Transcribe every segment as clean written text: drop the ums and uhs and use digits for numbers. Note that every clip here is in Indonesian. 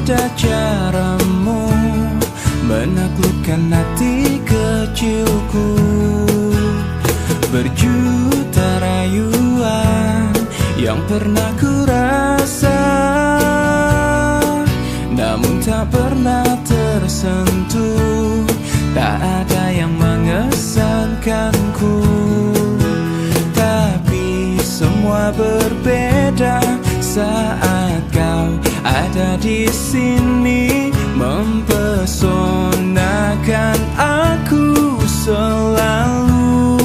berbeda caramu menaklukkan hati kecilku. Berjuta rayuan yang pernah ku rasa, namun tak pernah tersentuh. Tak ada yang mengesankanku, tapi semua berbeda saat kau ada di sini, mempesonakan aku selalu.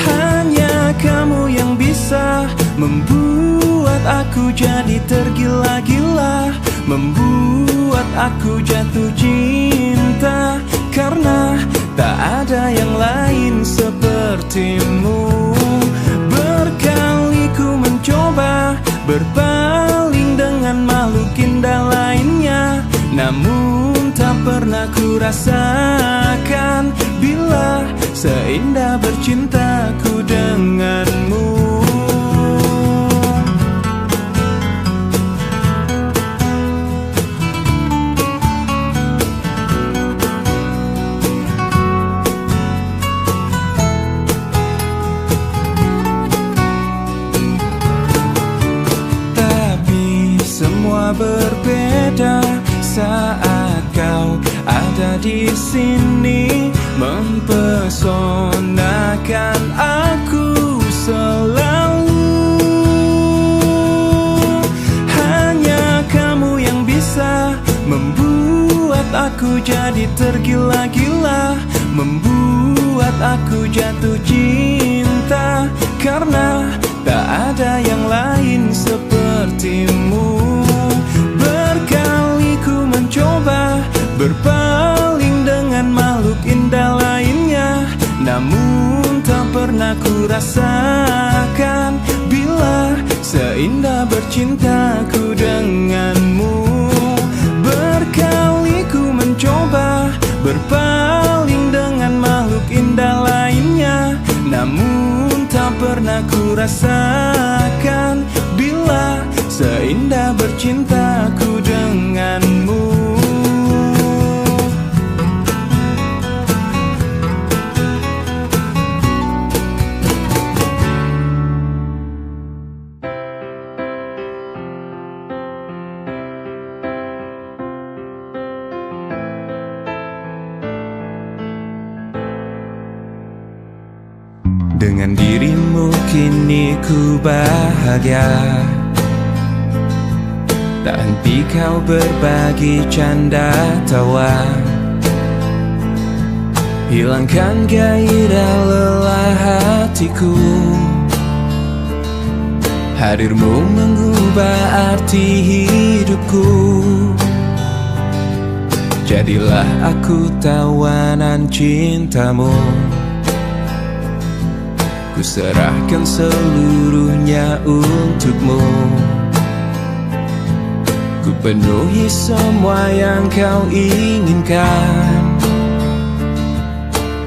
Hanya kamu yang bisa membuat aku jadi tergila-gila, membuat aku jatuh cinta, karena tak ada yang lain sepertimu. Berkali ku mencoba berpaling dengan makhluk indah lainnya, namun tak pernah ku rasakan bila seindah bercintaku denganmu. Semua berbeda saat kau ada di sini, mempesonakan aku selalu. Hanya kamu yang bisa membuat aku jadi tergila-gila, membuat aku jatuh cinta, karena tak ada yang lain sepertimu. Berkali ku mencoba berpaling dengan makhluk indah lainnya, namun tak pernah ku rasakan bila seindah bercintaku denganmu. Berkali ku mencoba berpaling dengan makhluk indah lainnya, namun tak pernah ku rasakan bila seindah bercintaku denganmu. Dengan dirimu kini ku bahagia, tak henti kau berbagi canda tawa, hilangkan gairah lelah hatiku. Hadirmu mengubah arti hidupku, jadilah aku tawanan cintamu. Ku serahkan seluruhnya untukmu, ku penuhi semua yang kau inginkan.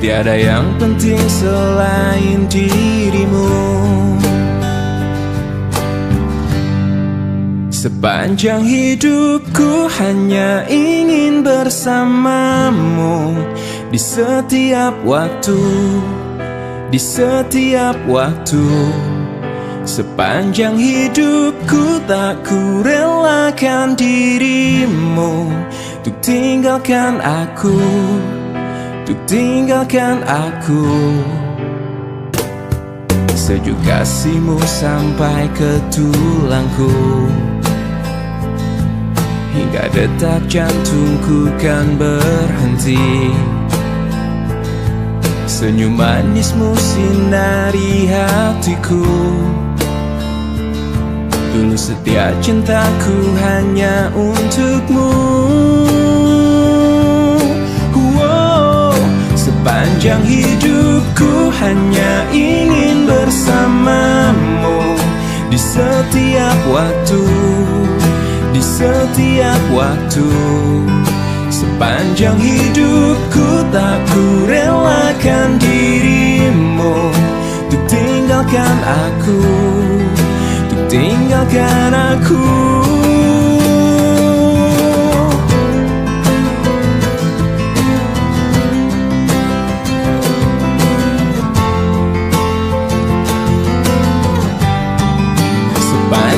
Tiada yang penting selain dirimu. Sepanjang hidupku hanya ingin bersamamu, di setiap waktu, di setiap waktu. Sepanjang hidupku tak ku relakan dirimu untuk tinggalkan aku, untuk tinggalkan aku. Sejuk kasihmu sampai ke tulangku, hingga detak jantungku kan berhenti. Senyum manismu sinari hatiku, tulus setia cintaku hanya untukmu. Sepanjang hidupku hanya ingin bersamamu, di setiap waktu, di setiap waktu. Sepanjang hidupku tak ku relakan dirimu untuk tinggalkan aku, untuk tinggalkan aku.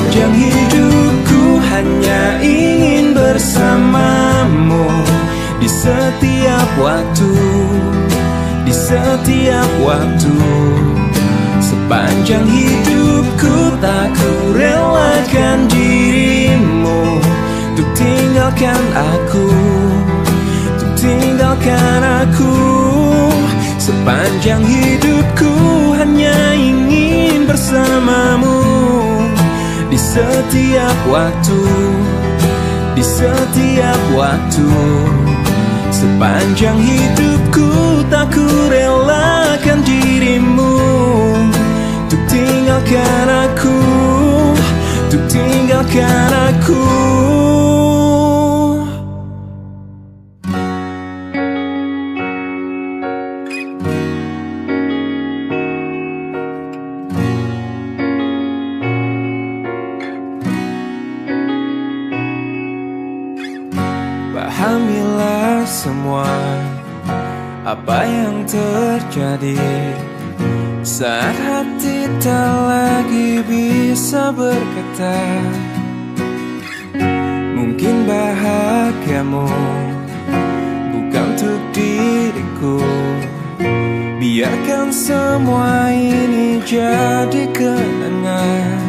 Sepanjang hidupku hanya ingin bersamamu. Di setiap waktu, di setiap waktu. Sepanjang hidupku tak ku relakan dirimu untuk tinggalkan aku, untuk tinggalkan aku. Sepanjang hidupku hanya ingin bersamamu. Di setiap waktu, di setiap waktu. Sepanjang hidupku tak ku relakan dirimu untuk tinggalkan aku, untuk tinggalkan aku. Pahamilah semua apa yang terjadi saat hati tak lagi bisa berkata. Mungkin bahagiamu bukan untuk diriku. Biarkan semua ini jadi kenangan.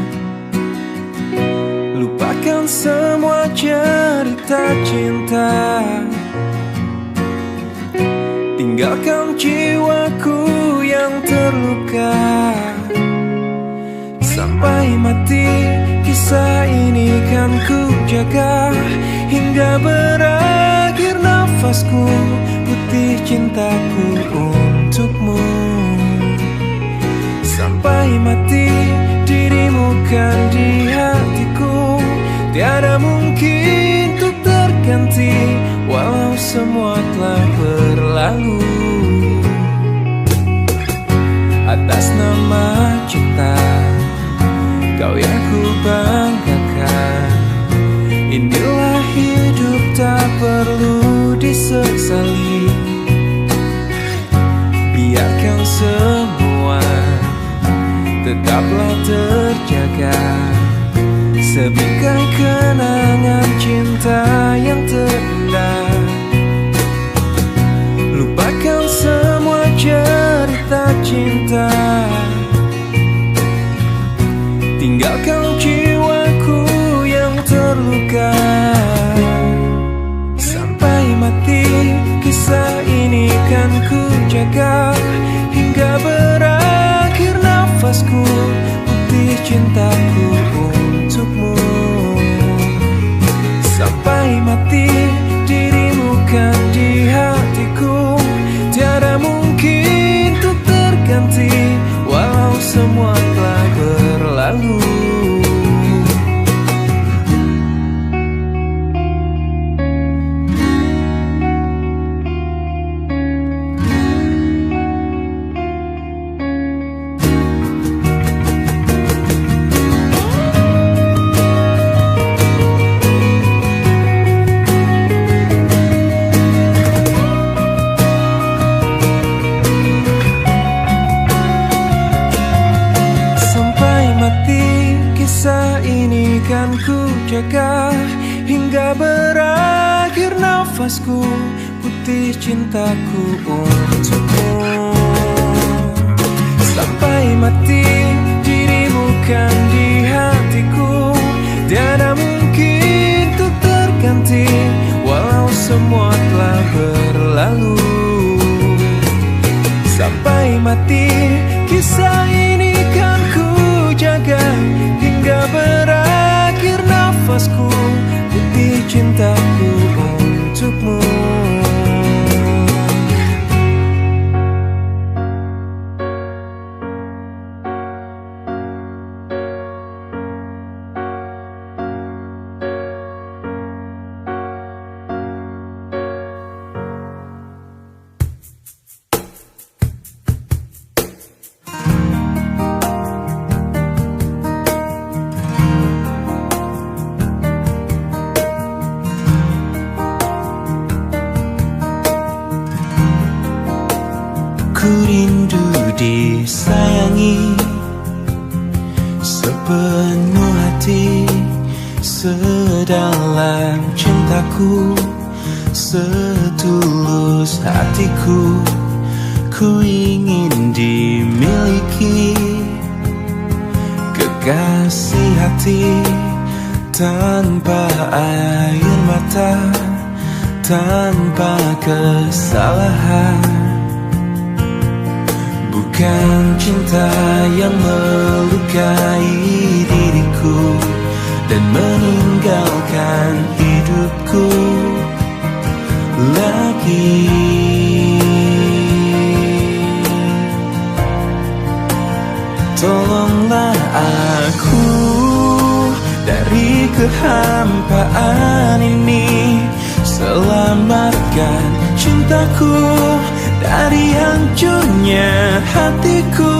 Lupakan semua cerita cinta. Tinggalkan jiwaku yang terluka. Sampai mati kisah ini kan ku jaga. Hingga berakhir nafasku, putih cintaku untukmu. Sampai mati dirimu kan di hatiku. Tiada mungkin untuk terganti walau semua telah berlalu. Atas nama cinta kau yang ku banggakan. Inilah hidup tak perlu disesali. Biarkan semua tetaplah terjaga. Sebingkai kenangan cinta yang terindah. Lupakan semua cerita cinta. Tinggalkan jiwaku yang terluka. Sampai mati kisah ini kan ku jaga. Hingga berakhir nafasku, putih cintaku untukmu. Sampai mati dirimu kan di hatiku. Tiada mungkin untuk terganti walau semua telah berlalu. Kisah ini kan ku jaga. Hingga berakhir nafasku, putih cintaku untukmu. Sampai mati dirimu kan di hatiku. Tiada mungkin untuk terganti walau semua telah berlalu. Sampai mati kisah ini kan ku jaga. Hingga berakhir nafasku, putih cintaku untukmu. hati, sedalam cintaku, setulus hatiku, ku ingin dimiliki. Kekasih hati tanpa air mata, tanpa kesalahan. Bukan cinta yang melukai diriku dan meninggalkan hidupku lagi. Tolonglah aku dari kehampaan ini, selamatkan cintaku dari hancurnya hatiku.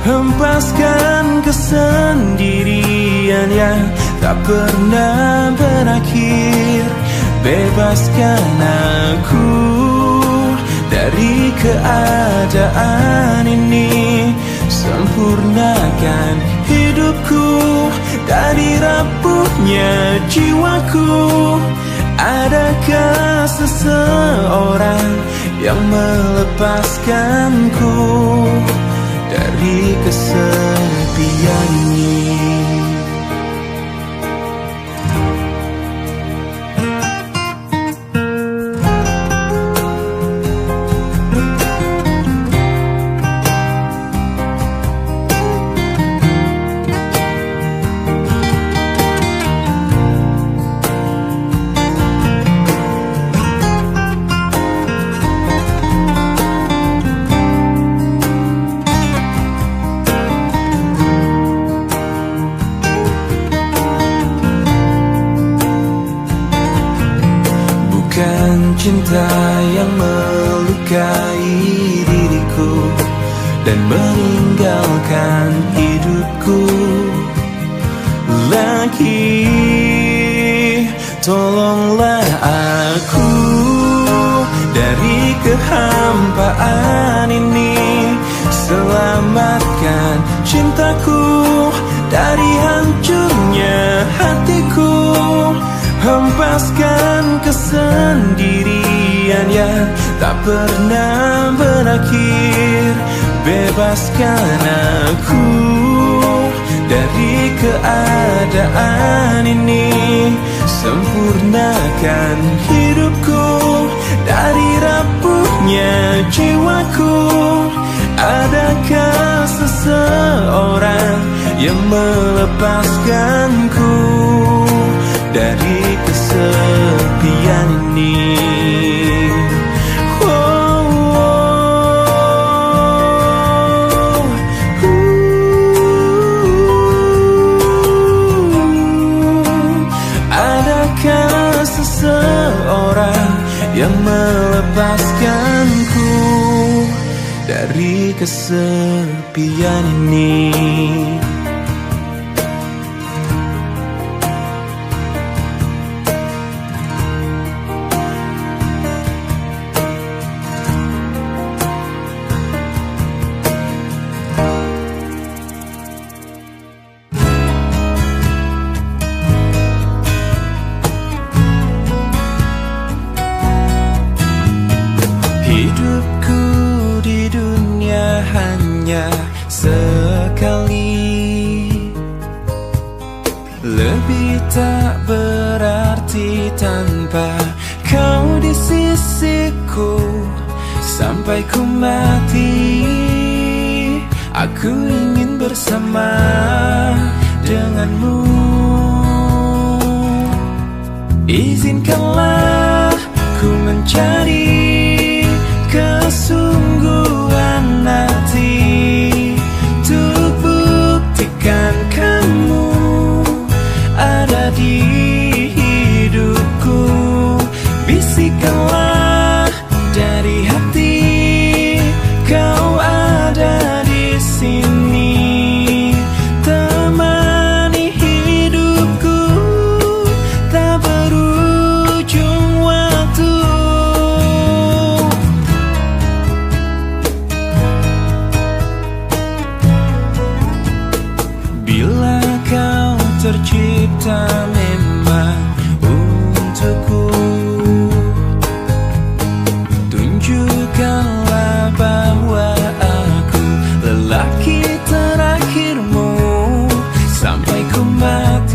Hempaskan kesendirian yang tak pernah berakhir. Bebaskan aku dari keadaan ini. Sempurnakan hidupku dari rapuhnya jiwaku. Adakah seseorang yang melepaskanku dari kesepian ini? Bukan cinta yang melukai diriku dan meninggalkan hidupku lagi. Tolonglah aku dari kehampaan ini. Selamatkan cintaku dari hancurnya hatiku. Hempaskan kesendirian yang tak pernah berakhir. Bebaskan aku dari keadaan ini. Sempurnakan hidupku dari rapuhnya jiwaku. Adakah seseorang yang melepaskanku dari kesepian ini? Adakah seseorang yang melepaskanku dari kesepian ini? Hidupku di dunia hanya sekali, lebih tak berarti tanpa kau di sisiku. Sampai ku mati, aku ingin bersama denganmu. Izinkanlah ku mencari kesungguhan hati untuk buktikan kamu ada di hidupku. Bisikanlah dari hati, kau ada di sini. Temani hidupku tak berujung waktu. Bila kau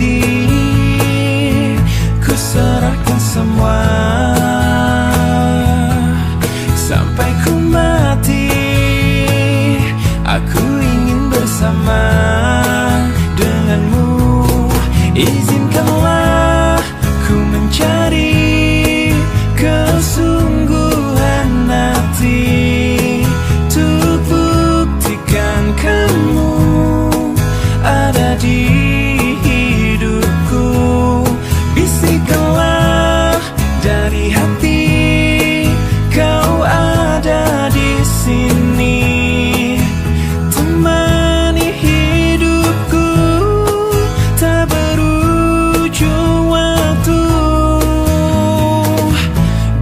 hati, ku serahkan semua. Sampai ku mati, aku ingin bersama denganmu. Izinkanlah ku mencari kesungguhan hati, untuk buktikan kamu ada di hidupku. Bisikkanlah dari hati, kau ada di sini, temani hidupku tak berujung waktu.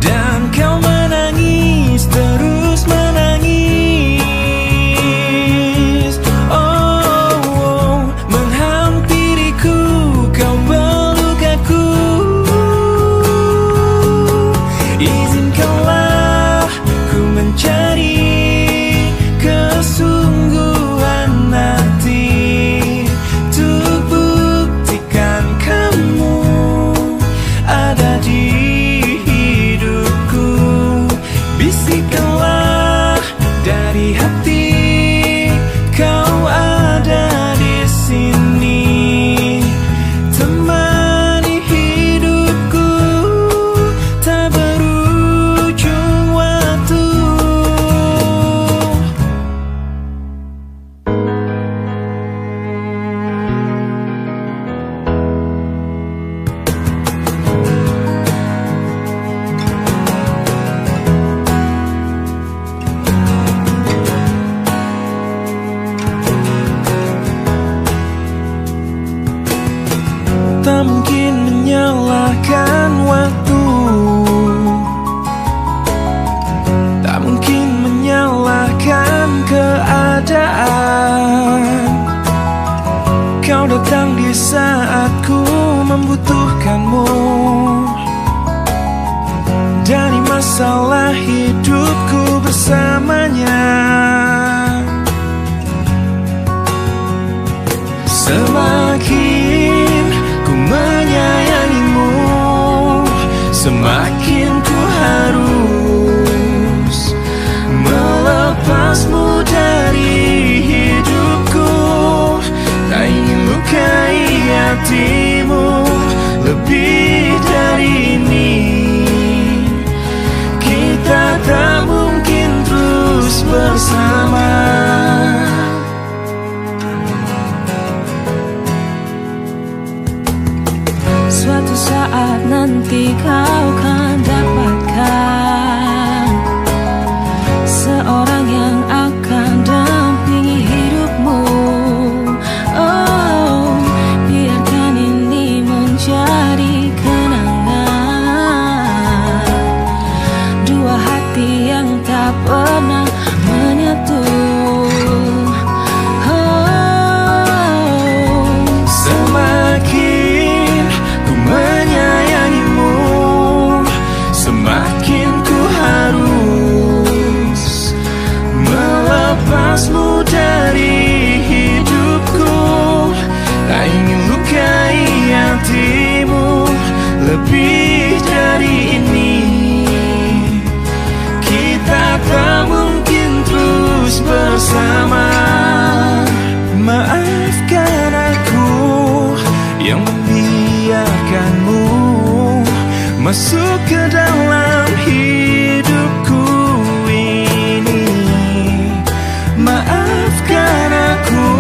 Dan kau menangis, terus menangis, oh, menghampiriku, kau peluk aku. Izinkanlah ku mencari kesungguhan hati, untuk buktikan kamu ada di hidupku. Bisikkanlah dari hati, kau ada di sini, temani hidupku tak berujung waktu. Tak mungkin menyalahkan waktu, tak mungkin menyalahkan keadaan. Kau datang di saat ku membutuhkanmu. Dari masalah hidupku bersamanya, semakin ku menyayangimu, semakin ku harus melepasmu dari hidupku. Tak ingin lukai hatimu lebih dari ini. Kita tak mungkin terus bersama. Suatu saat nanti kau kan dapatkan seorang yang akan dampingi hidupmu. Oh, biarkan ini menjadi kenangan dua hati yang tak pernah menyatu. Semakin ku menyayangimu, semakin ku harus melepasmu dari hidupku. Tak ingin lukai hatimu lebih dari ini. Kita tak mungkin terus bersama. Maafkan aku yang membiarkanmu masuk ke dalam hidupku ini. Maafkan aku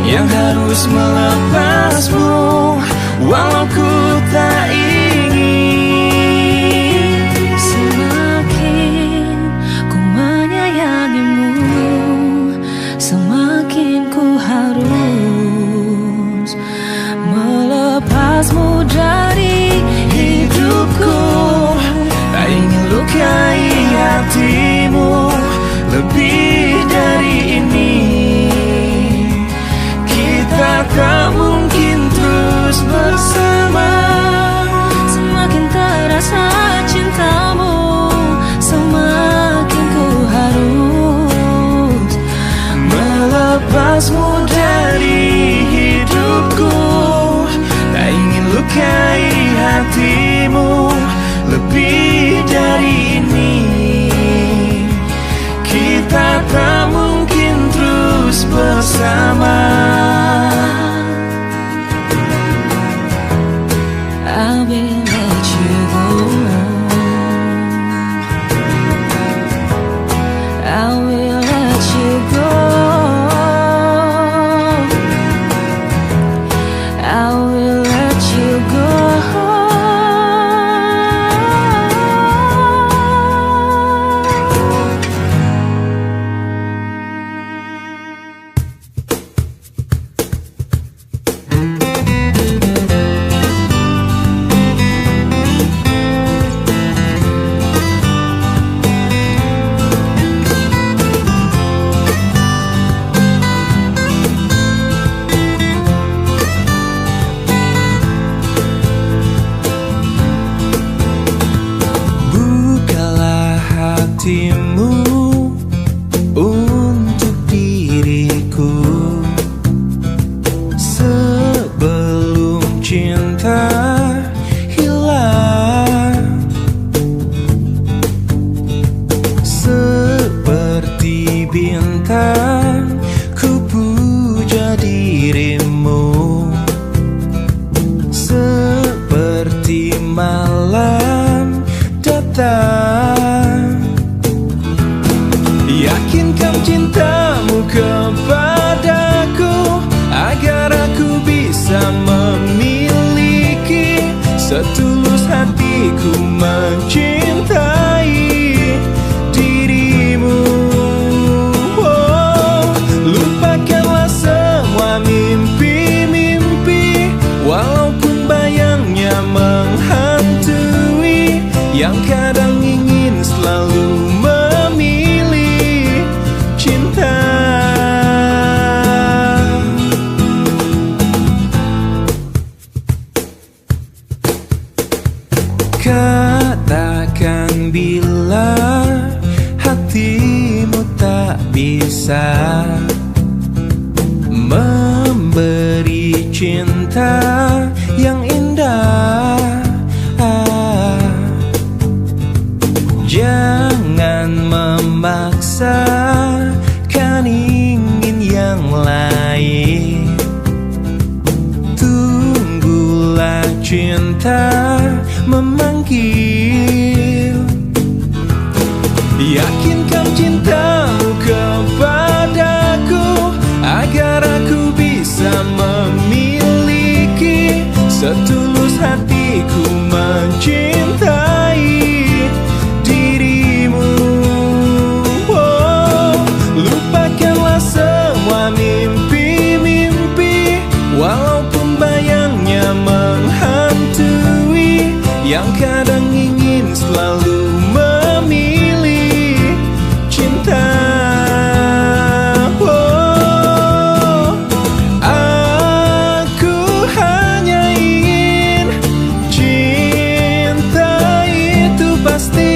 yang harus melepasmu walau ku tak ingin. Semakin ku menyayangimu, semakin ku harus melepasmu dari hidupku. Tak ingin lukai hatimu lebih dari ini. Kita tak mungkin terus bersama. Semakin terasa cintamu, semakin ku harus melepasmu dari hidupku. melukai hatimu lebih dari ini. Kita tak mungkin terus bersama. I will let you go. I will let you go. I will let you go. Hatimu untuk diriku sebelum cinta hilang. Seperti bintang ku puja dirimu, seperti malam datang. Yakinkan cintamu kepadaku agar aku bisa memiliki setulus hatiku mencintai dirimu. Oh, lupakanlah semua mimpi-mimpi, walaupun bayangnya menghantui, yang kadang ingin selalu katakan bila hatimu tak bisa memberi cinta yang indah. Jangan memaksakan ingin yang lain. Tunggulah cinta memanggil. Yakinkan cintamu kepadaku agar aku bisa memiliki setulus hatiku mencintai dirimu. Oh, lupakanlah semua mimpi-mimpi, walaupun bayangnya menghantui, yang kadang ingin selalu memilih cinta. Oh, aku hanya ingin cinta itu pasti.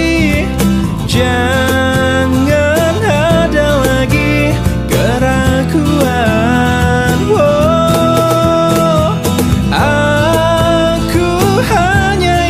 Jangan ada lagi keraguan. Oh, aku hanya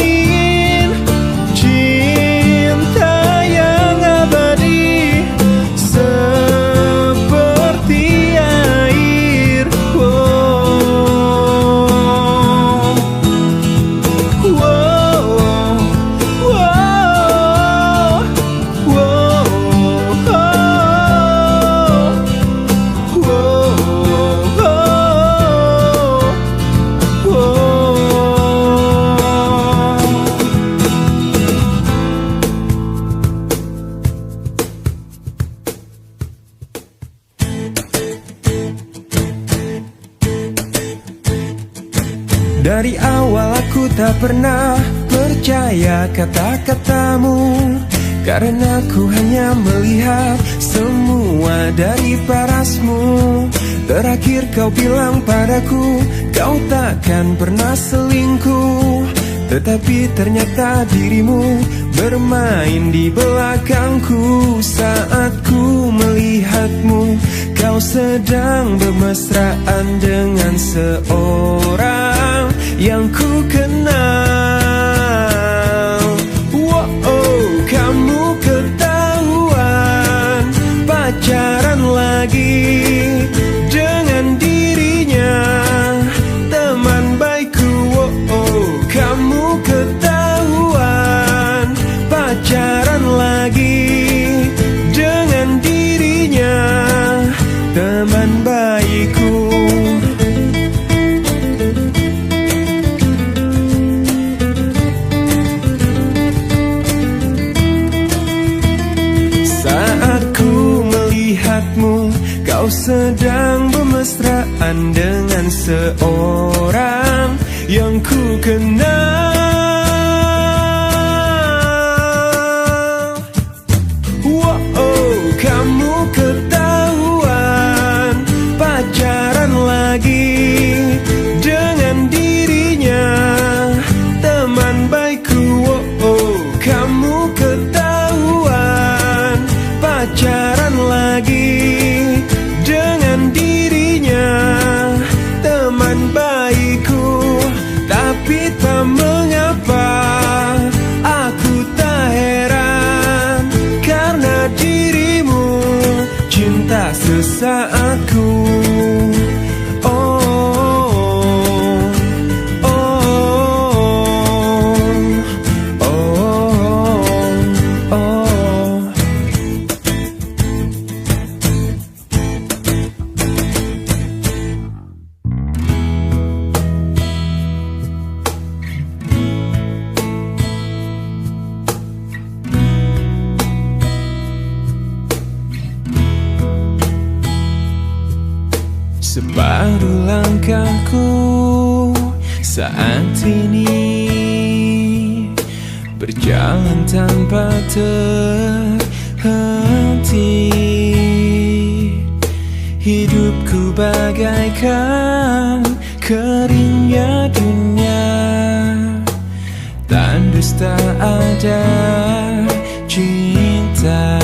Dari awal aku tak pernah percaya kata-katamu, karena ku hanya melihat semua dari parasmu. Terakhir kau bilang padaku, kau takkan pernah selingkuh. Tetapi ternyata dirimu bermain di belakangku. Saat ku melihatmu, kau sedang bermesraan dengan seorang yang ku kenal. berteman dengan seorang yang ku kenal. Kamu ketahuan pacaran lagi dengan dirinya, teman baikku. Kamu ketahuan pacaran lagi dengan dirinya, teman baikku. Tapi tak mengapa, aku tak heran, karena dirimu cinta sesaatku. Separuh langkahku saat ini berjalan tanpa terhenti. Hidupku bagaikan keringnya dunia, tandus tak ada cinta.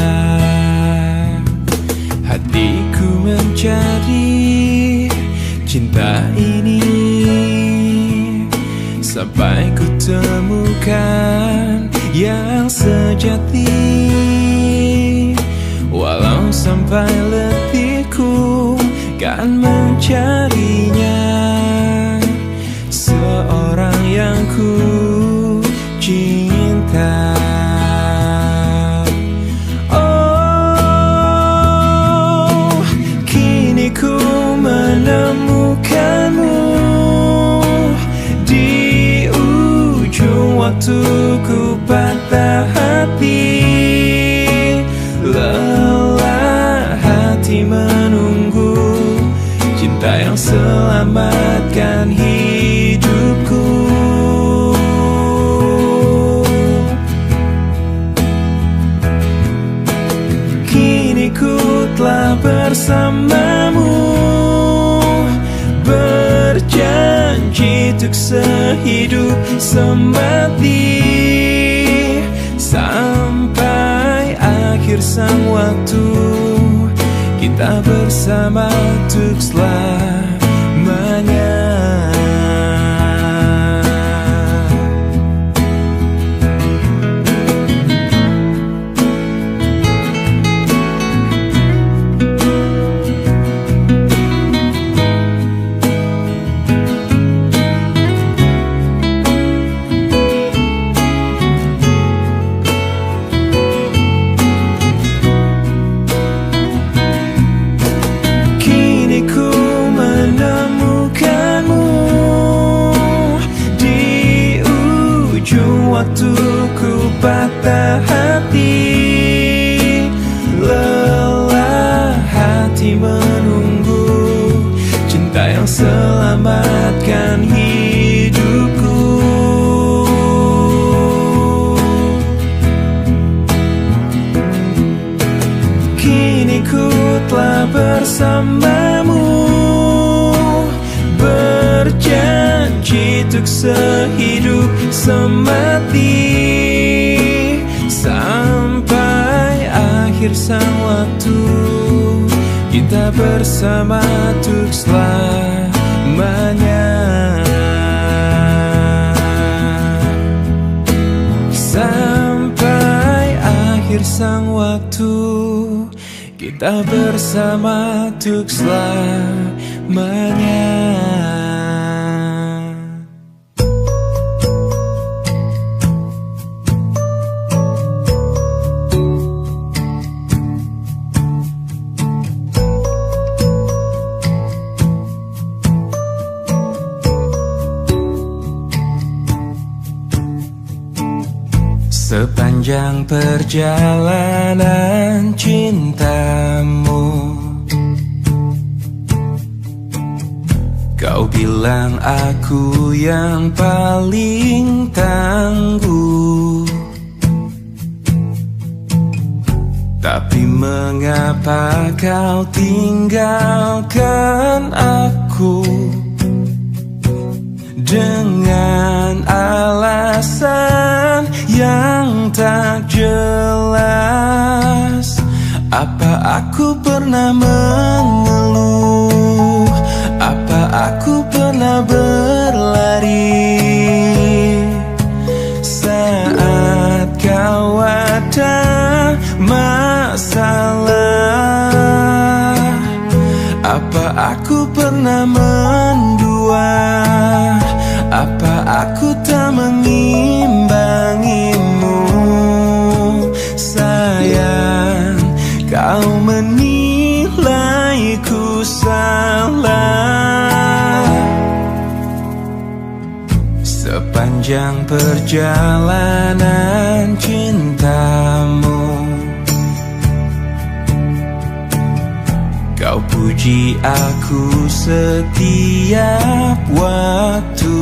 Hatiku mencari cinta ini sampai ku temukan yang sejati. Walau sampai letihku kan mencarinya, seorang yang ku cinta. Ku menemukanmu di ujung waktu ku patah hati. Lelah hati menunggu cinta yang selamatkan hidupku. Kini ku telah bersamamu, berjanji untuk sehidup semati, sampai akhir sang waktu kita bersama untuk selamanya. Waktuku patah hati, lelah hati menunggu cinta yang selamatkan hidupku. Kini ku telah bersamamu, berjanji untuk sehidup semati, sampai akhir sang waktu kita bersama untuk selamanya. Sampai akhir sang waktu kita bersama untuk selamanya. Sepanjang perjalanan cintamu, Kau bilang aku yang paling tangguh, tapi mengapa kau tinggalkan aku dengan alasan yang tak jelas? Apa aku pernah mengeluh? Apa aku pernah berlari saat kau ada masalah? Apa aku pernah mendua? Apa aku tak mengimbangimu? Sayang, kau menilaiku salah. Sepanjang perjalanan cintamu, kau puji aku setiap waktu,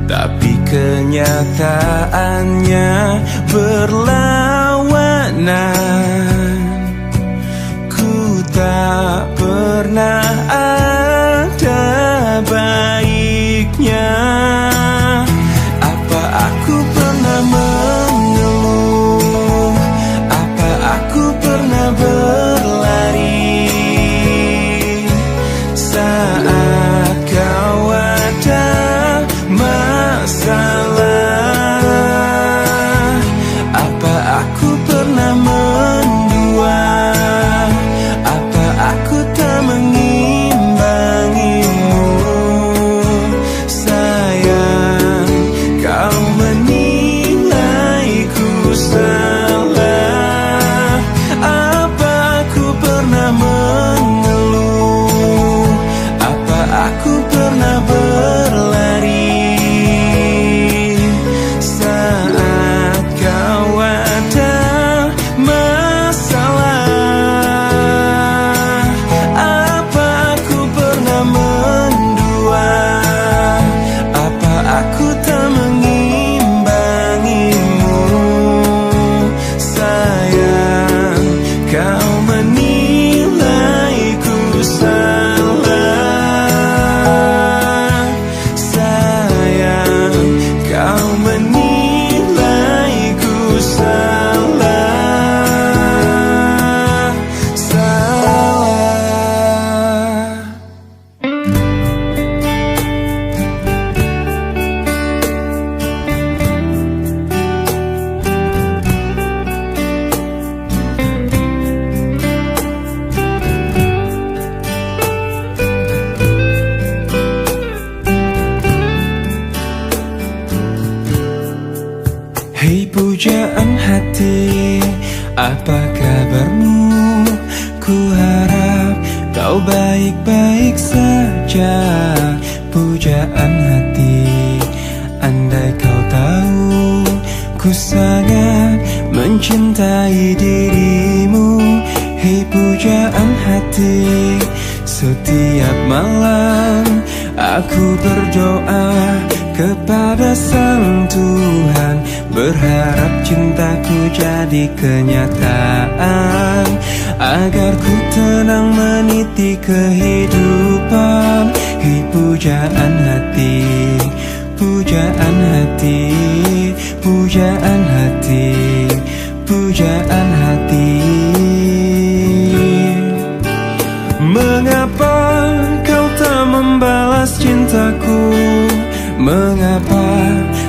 tapi kenyataannya berlawanan. Ku tak pernah ada baiknya. Apa aku pernah mengeluh? Apa aku pernah berlari saat kau ada masalah? Apa aku pernah mendua? Apa aku tak mengimbangimu? Sayang, kau menilaiku salah. Apa aku pernah mengeluh? Apa aku pernah berlari saat kau ada masalah? Apa aku pernah mendua? Apa aku tak mengimbangimu? Sayang, kau menilaiku salah. Sayang, kau menilaiku salah. Salah. Hei pujaan hati, apa kabarmu? Ku harap kau baik-baik saja. Pujaan hati, andai kau tahu ku sangat mencintai dirimu. Hei pujaan hati, setiap malam aku berdoa kepada Sang Tuhan, berharap cintaku jadi kenyataan, agar ku tenang meniti kehidupan. Hei pujaan hati, pujaan hati, pujaan hati, pujaan hati. Mengapa kau tak membalas cintaku? Mengapa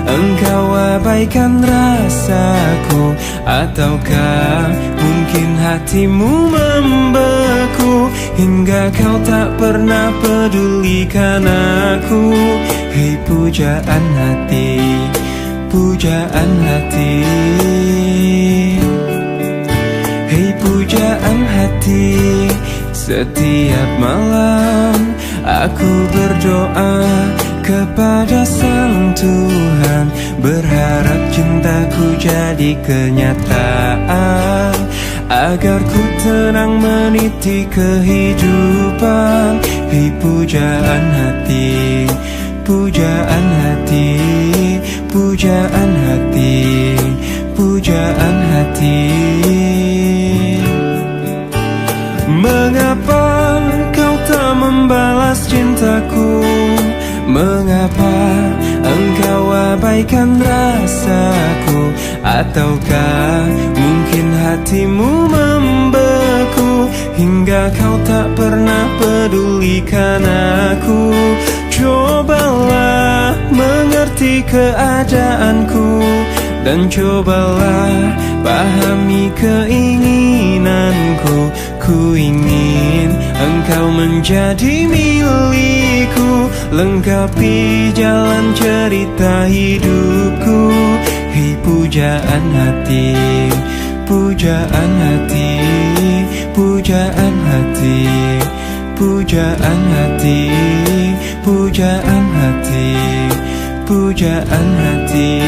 engkau abaikan rasaku? Ataukah mungkin hatimu membeku hingga kau tak pernah pedulikan aku? Hei pujaan hati, pujaan hati. Hei pujaan hati, setiap malam aku berdoa kepada Sang Tuhan, berharap cintaku jadi kenyataan, agar ku tenang meniti kehidupan. Hei pujaan hati, pujaan hati, pujaan hati, pujaan hati. Mengapa kau tak membalas cintaku? Mengapa engkau abaikan rasaku? Ataukah mungkin hatimu membeku hingga kau tak pernah pedulikan aku? Cobalah mengerti keadaanku dan cobalah pahami keinginanku. Ku ingin engkau menjadi milikku, lengkapi jalan cerita hidupku. Hei pujaan hati, pujaan hati, pujaan hati, pujaan hati, pujaan hati, pujaan hati.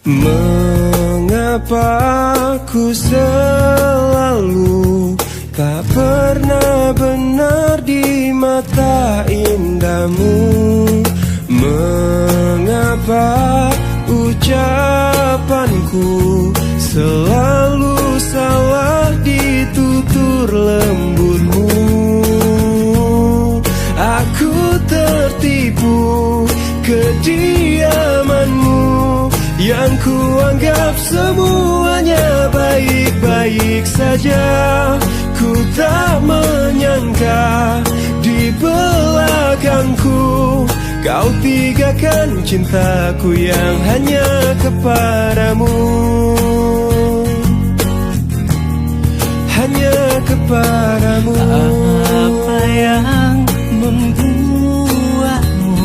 Mengapa ku selalu tak pernah benar di mata indahmu? Mengapa ucapanku selalu salah di tutur lembutmu? Aku tertipu kediamanmu yang kuanggap semuanya baik-baik saja. Ku tak menyangka di belakangku kau tinggalkan cintaku yang hanya kepadamu, hanya kepadamu. Apa yang membuatmu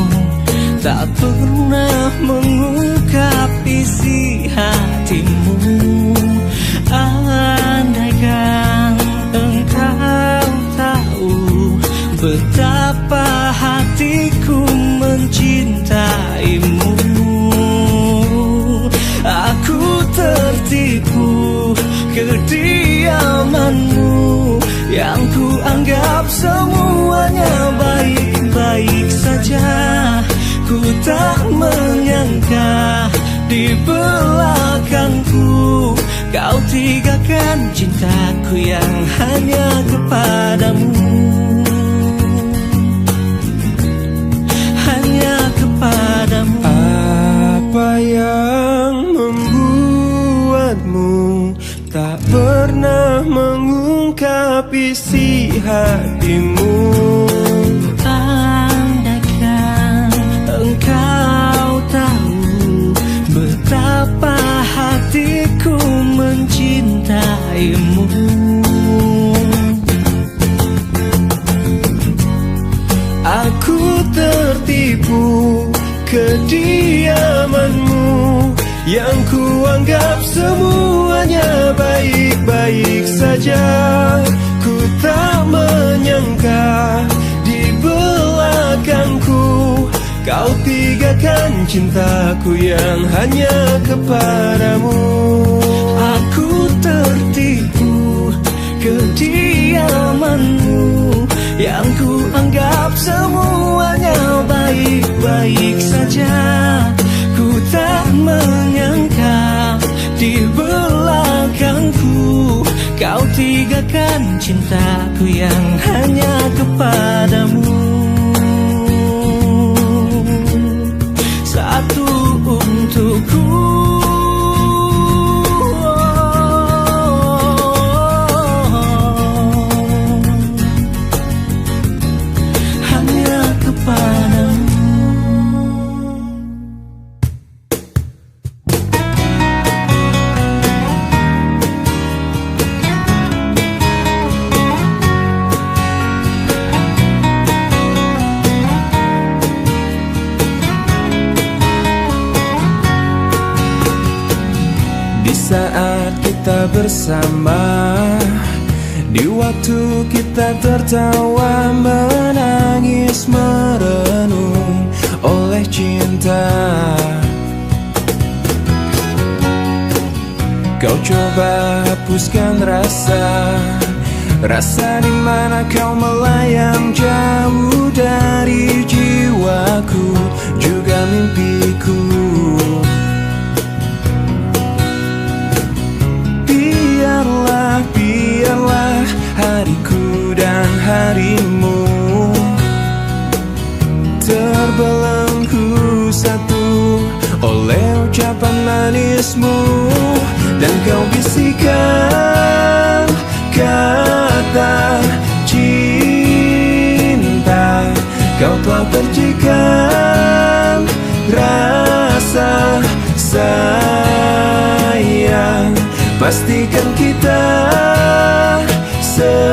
tak pernah mengungkap isi hatimu? Andaikan engkau tahu betapa hatiku mencintaimu. Aku tertipu kediamanmu yang ku anggap semuanya baik-baik saja. Ku tak menyangka di belakangku kau tinggalkan cintaku yang hanya kepadamu, hanya kepadamu. Apa yang membuatmu tak pernah mengungkap isi hatimu? Engkau tahu betapa hatiku mencintaimu. Aku tertipu kediamanmu yang kuanggap semuanya baik-baik saja. Ku tak menyangka di belakangku kau tinggalkan cintaku yang hanya kepadamu. Aku tertipu kediamanmu yang ku anggap semuanya baik-baik saja. Ku tak menyangka di belakangku kau tinggalkan cintaku yang hanya kepadamu. Satu untukku, hanya kepadamu. Saat kita bersama Di waktu kita tertawa, menangis, merenung oleh cinta. Kau coba hapuskan rasa di mana kau melayang jauh dari jiwaku, juga mimpiku. Biarlah hariku dan harimu terbelenggu satu oleh ucapan manismu. Dan kau bisikan kata cinta, kau telah percikan rasa sayang. Pastikan kita seirama,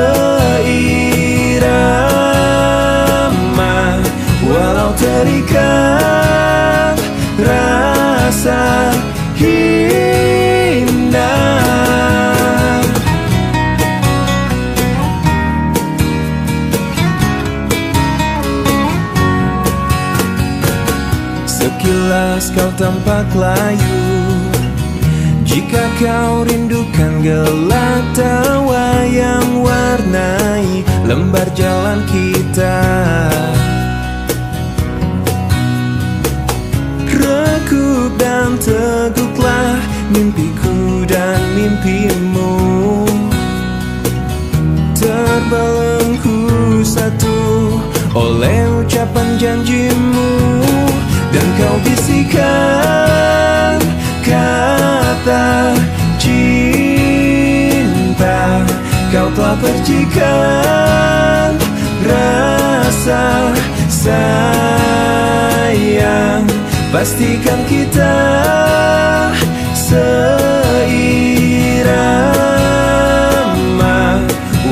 walau terikat rasa indah. Sekilas kau tampak layu, jika kau rindukan gelak tawa yang warnai lembar jalan kita. Rekup dan teguklah mimpiku dan mimpimu, terbelenggu satu oleh ucapan janjimu. Dan kau bisikan kata cinta, kau telah percikan rasa sayang. Pastikan kita seirama,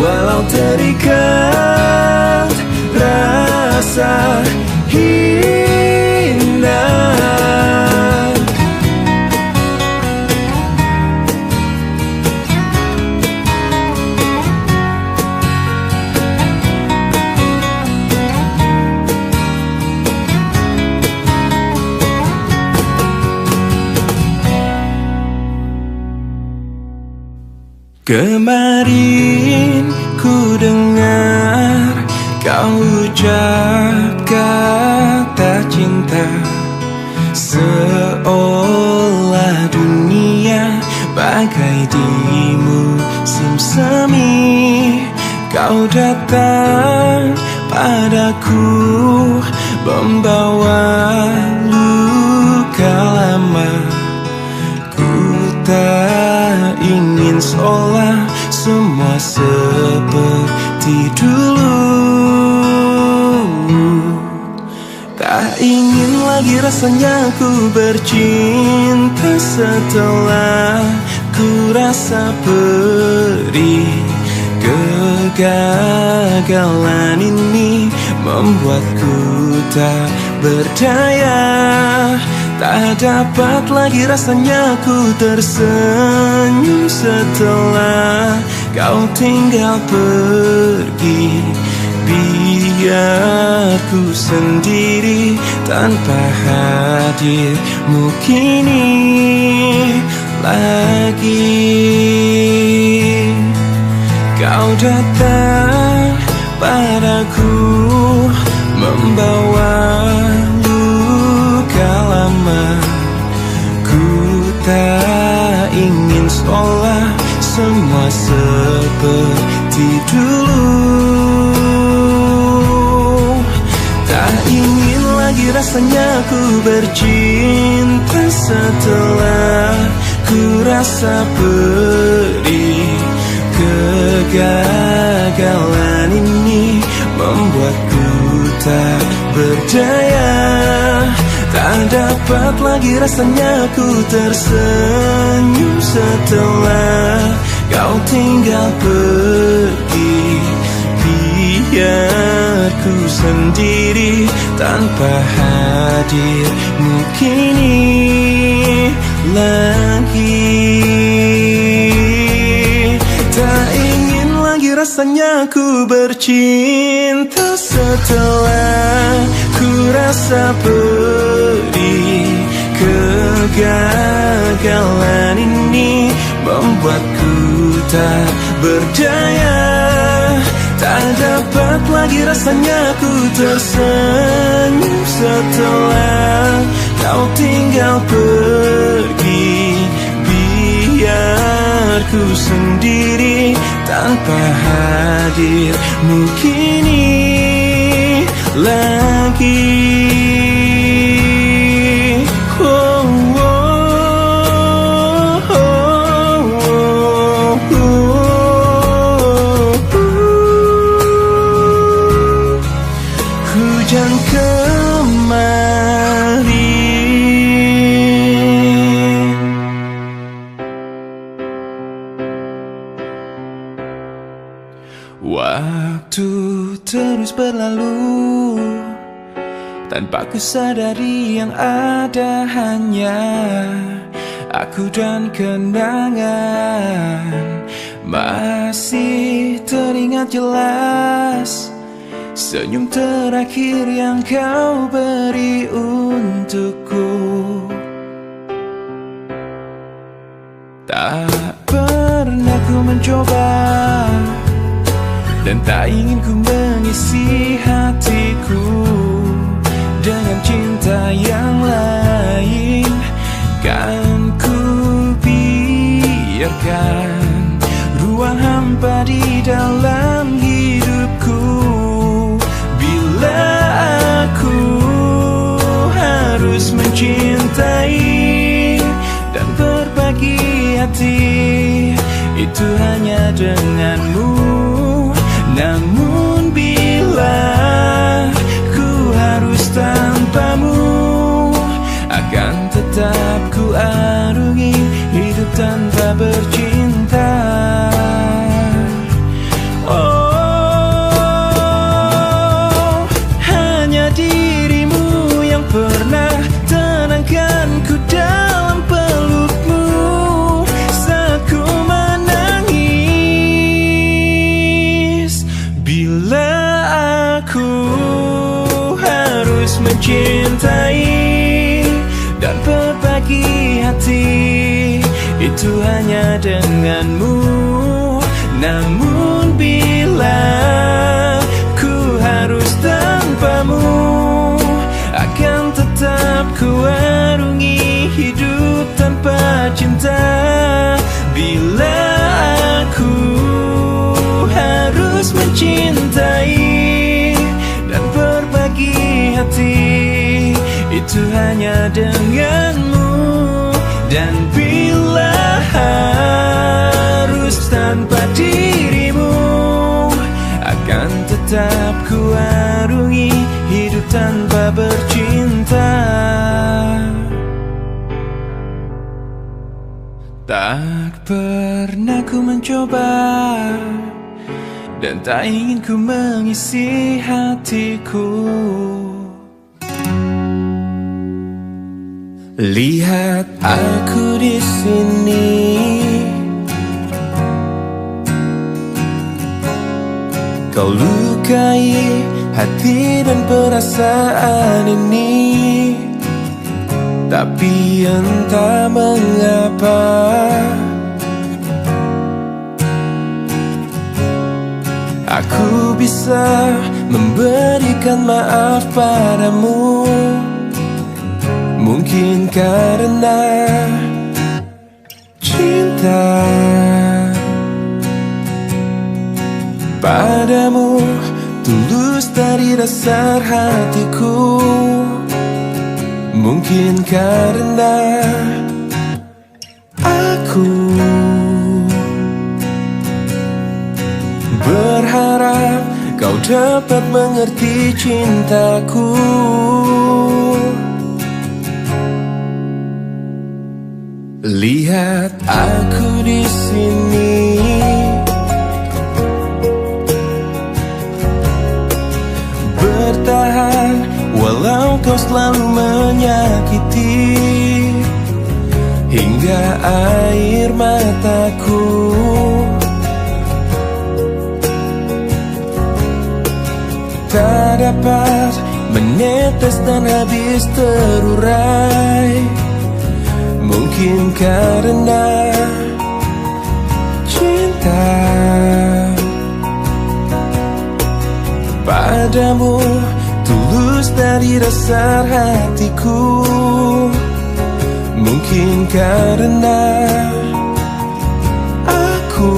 walau terikat rasa indah. Kemarin ku dengar kau ucap kata cinta, seolah dunia bagai di musim semi. Kau datang padaku membawa luka lama. Ku tak ingin seolah semua seperti dulu. Tak ingin lagi rasanya ku bercinta setelah ku rasa perih. Kegagalan ini membuatku tak berdaya. Tak dapat lagi rasanya ku tersenyum setelah kau tinggal pergi. Biar ku sendiri tanpa hadirmu kini lagi. Kau datang padaku membawa luka lama. Ku tak ingin seolah semua seperti dulu. Tak ingin lagi rasanya ku bercinta setelah ku rasa perih. Kegagalan ini membuatku tak berdaya. Tak dapat lagi rasanya ku tersenyum setelah kau tinggal pergi. Biar ku sendiri tanpa hadirmu kini lagi. Tak ingin lagi rasanya ku bercinta setelah ku rasa pedih. Kegagalan ini membuatku tak berdaya. Tak dapat lagi rasanya ku tersenyum setelah kau tinggal pergi. Biar ku sendiri tanpa hadirmu kini lagi. Hujan kemarin. Waktu terus berlalu tanpa ku sadari yang ada hanya aku dan kenangan. Masih teringat jelas senyum terakhir yang kau beri untukku. Tak pernah ku mencoba dan tak ingin ku mengisi hatiku dengan cinta yang lain. Kan ku biarkan ruang hampa di dalam hidupku. Bila aku harus mencintai dan berbagi hati, itu hanya denganmu. Namun bila ku harus tanpamu, akan tetap ku arungi hidup tanpa bercinta. Oh, hanya dirimu yang pernah tenangkanku dalam pelukmu saat ku menangis. Bila aku harus mencintai dan berbagi hati, itu hanya denganmu. Namun bila ku harus tanpamu, akan tetap ku arungi hidup tanpa cinta. Bila aku harus mencintai dan berbagi hati, itu hanya denganmu. Dan bila harus tanpa dirimu, akan tetap ku arungi hidup tanpa bercinta. Tak pernah ku mencoba dan tak ingin ku mengisi hatiku. Lihat aku di sini, kau lukai hati dan perasaan ini. Tapi entah mengapa aku bisa memberikan maaf padamu. Mungkin karena cinta padamu tulus dari dasar hatiku. Mungkin karena aku berharap kau dapat mengerti cintaku. Lihat aku di sini, bertahan walau kau selalu menyakiti, hingga air mataku tak dapat menetes dan habis terurai. Mungkin karena cinta padamu tulus dari dasar hatiku. Mungkin karena aku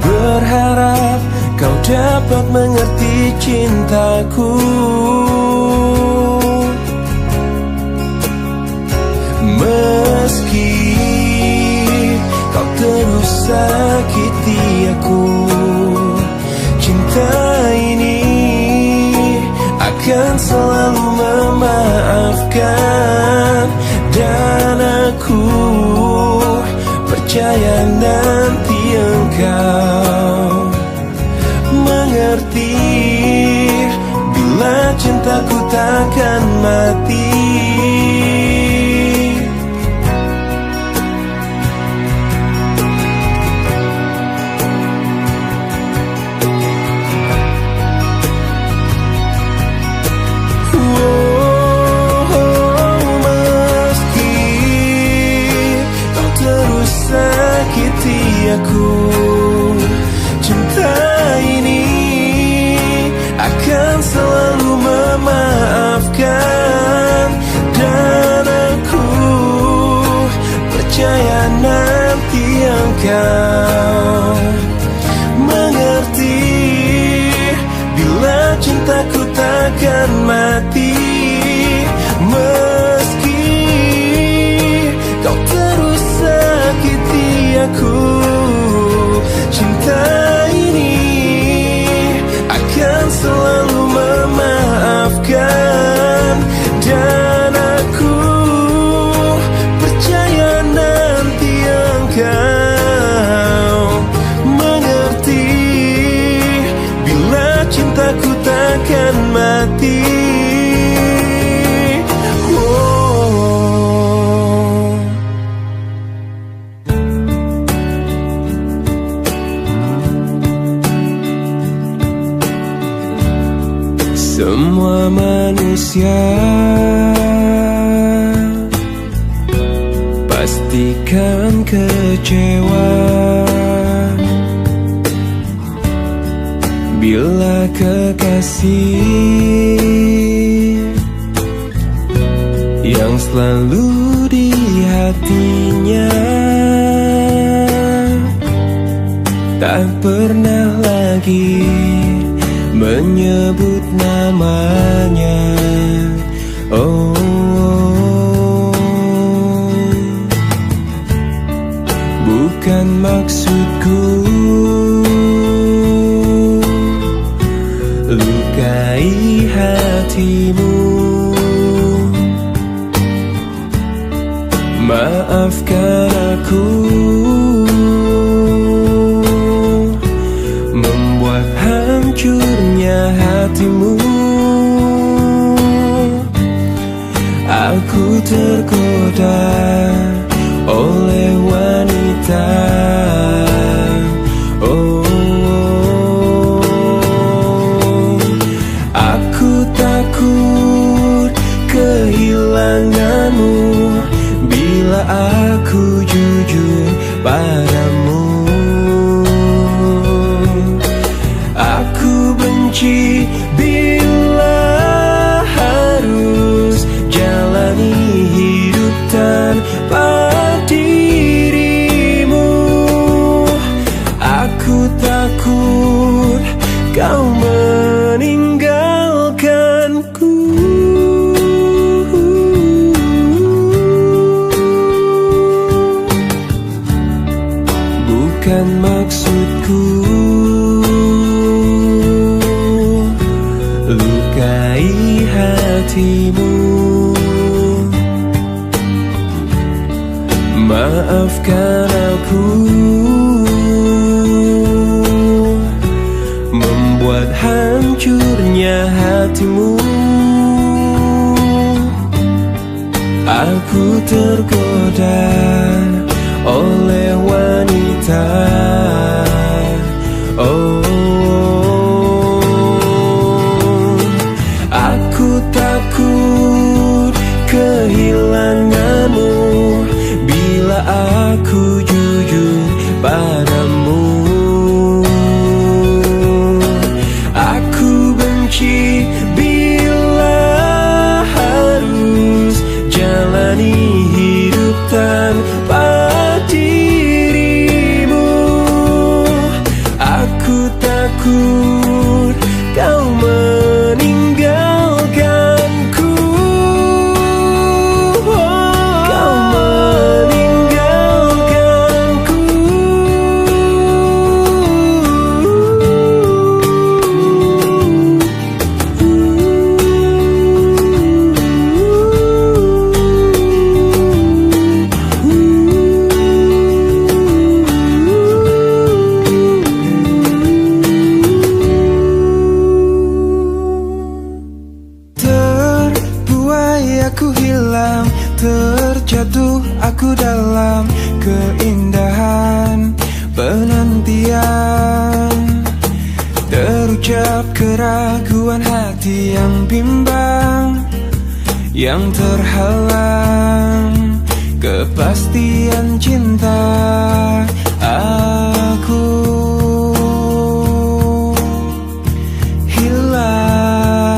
berharap kau dapat mengerti cintaku. Meski kau terus sakiti aku, cinta ini akan selalu memaafkan. Dan aku percaya nanti engkau mengerti bila cintaku takkan mati. Aku, cinta ini akan selalu memaafkan. Dan aku percaya nanti engkau mengerti bila cintaku takkan mati. Meski kau terus sakiti aku, cinta ini akan selalu memaafkan. Dan aku percaya nanti engkau mengerti bila cintaku takkan mati. Semua manusia pastikan kecewa bila kekasih yang selalu di hatinya tak pernah lagi menyebut namanya. Oh, bukan maksudku lukai hatimu. Maafkan aku membuat hancurnya hatimu. Aku tergoda oleh wanita. Oh, aku takut kehilanganmu bila aku jujur padamu. Aku benci bila harus jalani hidup tanpa dirimu. Aku takut kau meninggalkanku. Bukan maksudku lukai hatimu. Maafkan aku membuat hancurnya hatimu. Aku tergoda oleh wanita. Oh, aku hilang, terjatuh aku dalam keindahan penantian. Terucap keraguan hati yang bimbang, yang terhalang kepastian cinta. Aku hilang,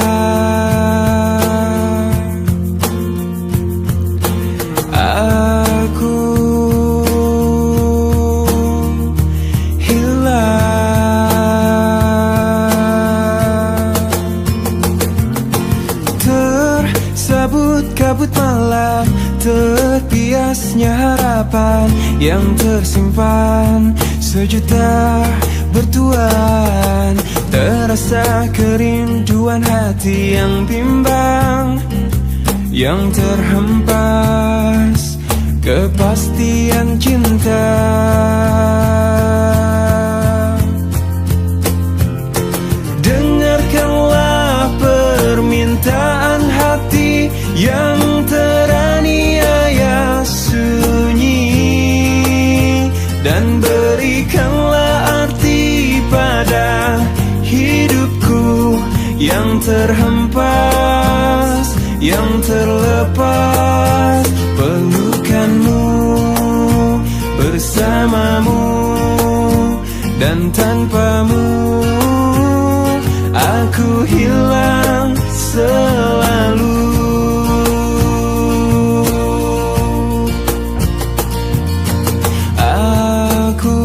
aku hilang. Tersabut kabut malam, terbiasnya harapan yang tersimpan sejuta bertuan. Terasa kerinduan hati yang bimbang, yang terhempas kepastian cinta. Dengarkanlah permintaan hati yang teraniaya sunyi, dan berikanlah arti pada hidupku yang terhempas, yang terlepas. Pelukanmu bersamamu, dan tanpamu aku hilang selalu. Aku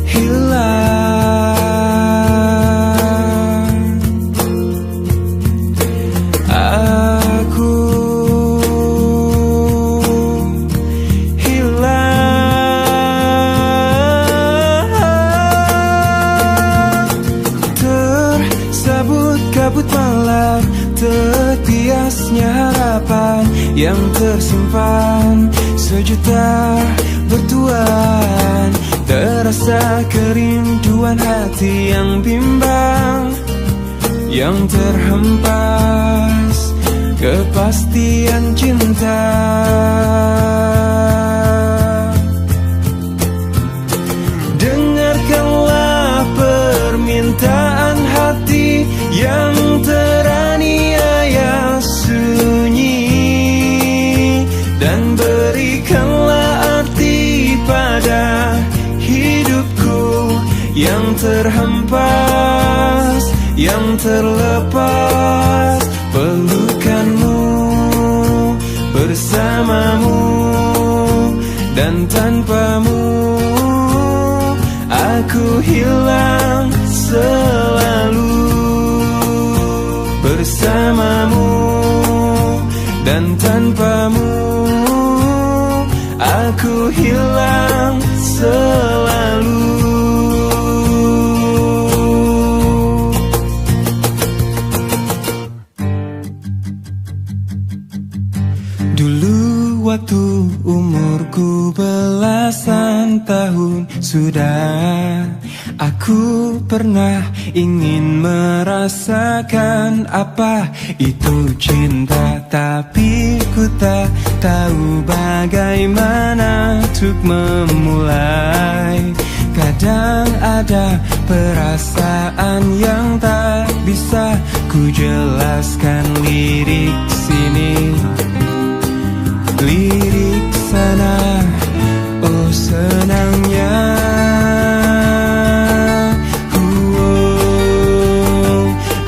hilang, aku hilang. Tersabut kabut malam, terbiasnya harapan yang tersimpan sejuta bertuan. Terasa kerinduan hati yang bimbang, yang terhempas kepastian cinta. Dengarkanlah permintaan hati yang teraniaya sunyi, dan berikanlah arti pada hidupku yang terhempas, yang terlepas. Pelukanmu bersamamu, dan tanpamu aku hilang selalu. Bersamamu dan tanpamu aku hilang selalu. Dulu waktu umurku belasan tahun sudah, aku pernah ingin merasakan apa itu cinta. Tapi ku tak tahu bagaimana untuk memulai. Kadang ada perasaan yang tak bisa ku jelaskan. Lirik sini, lirik sana, oh senangnya.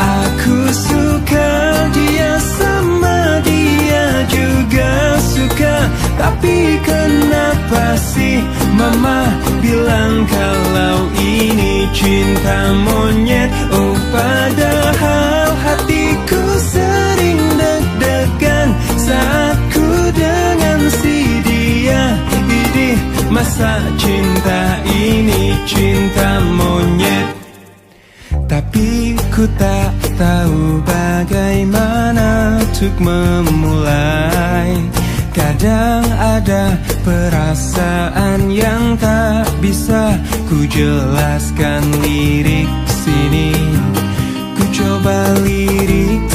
Aku suka dia, sama dia juga suka. Tapi kenapa sih mama bilang kalau ini cinta monyet? Oh padahal hatiku sering deg-degan saat ku dengan si dia. Idih, masa cinta ini cinta monyet? Tapi ku tak tahu bagaimana untuk memulai. Kadang ada perasaan yang tak bisa ku jelaskan. Lirik sini, ku coba lirik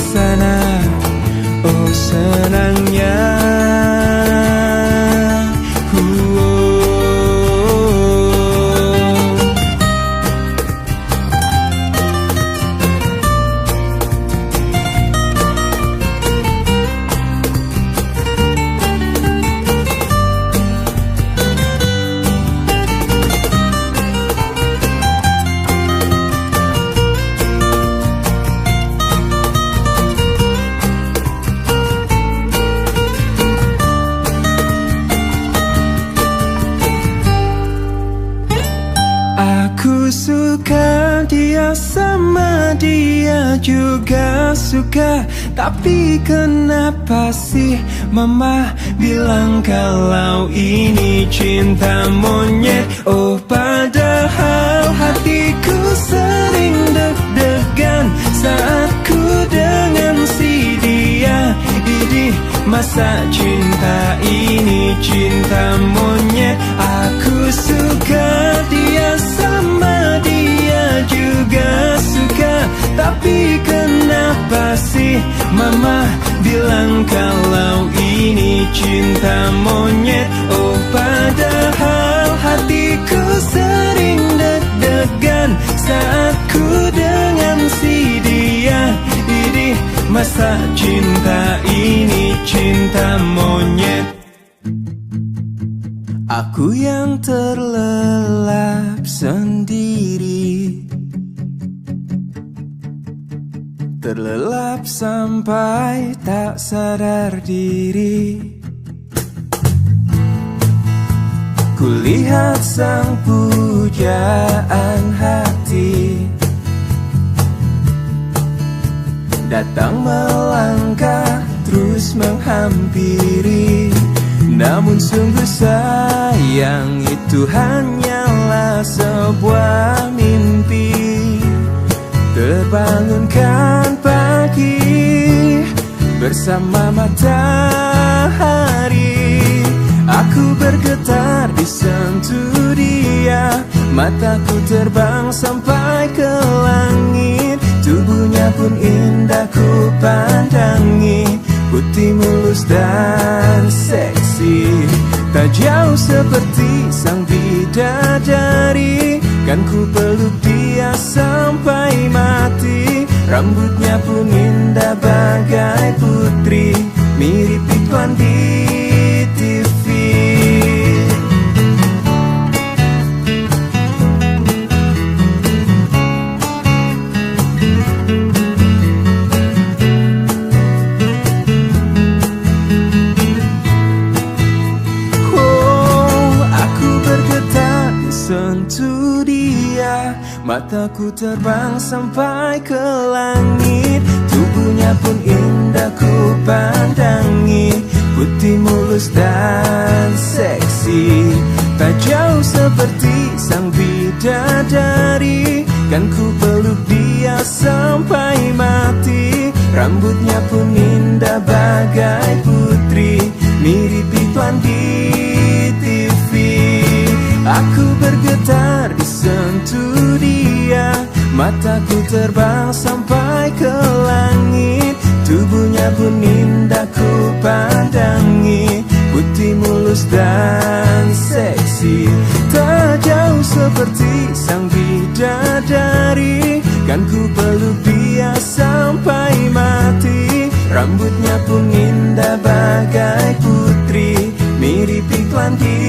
sama dia juga suka. Tapi kenapa sih mama bilang kalau ini cinta monyet? Oh padahal hatiku sering deg-degan saat ku dengan si dia. Idih, masa cinta ini cinta monyet? Aku suka dia sama dia juga suka. Tapi kenapa sih mama bilang kalau ini cinta monyet? Oh padahal hatiku sering deg-degan saat ku dengan si dia. Idih, masa cinta ini cinta monyet? Aku yang terlelap sendiri, terlelap sampai tak sadar diri. Kulihat sang pujaan hati datang melangkah terus menghampiri. Namun sungguh sayang, itu hanyalah sebuah mimpi. Terbangunkan pagi bersama matahari, aku bergetar disentuh dia. Mataku terbang sampai ke langit, tubuhnya pun indah ku pandangi. Putih mulus dan seksi, tak jauh seperti sang bidadari. Kan ku peluk dia sampai mati. Rambutnya pun indah bagai putri, mirip iklan di TV. Sentuh dia, mataku terbang sampai ke langit. Tubuhnya pun indah ku pandangi. Putih mulus dan seksi, tak jauh seperti sang bidadari. Kan ku peluk dia sampai mati. Rambutnya pun indah bagai putri, mirip iklan di TV. Aku bergetar disentuh dia. Mataku terbang sampai ke langit. Tubuhnya pun indah ku pandangi. Putih mulus dan seksi, tak jauh seperti sang bidadari. Kan ku peluk dia sampai mati. Rambutnya pun indah bagai putri, mirip iklan di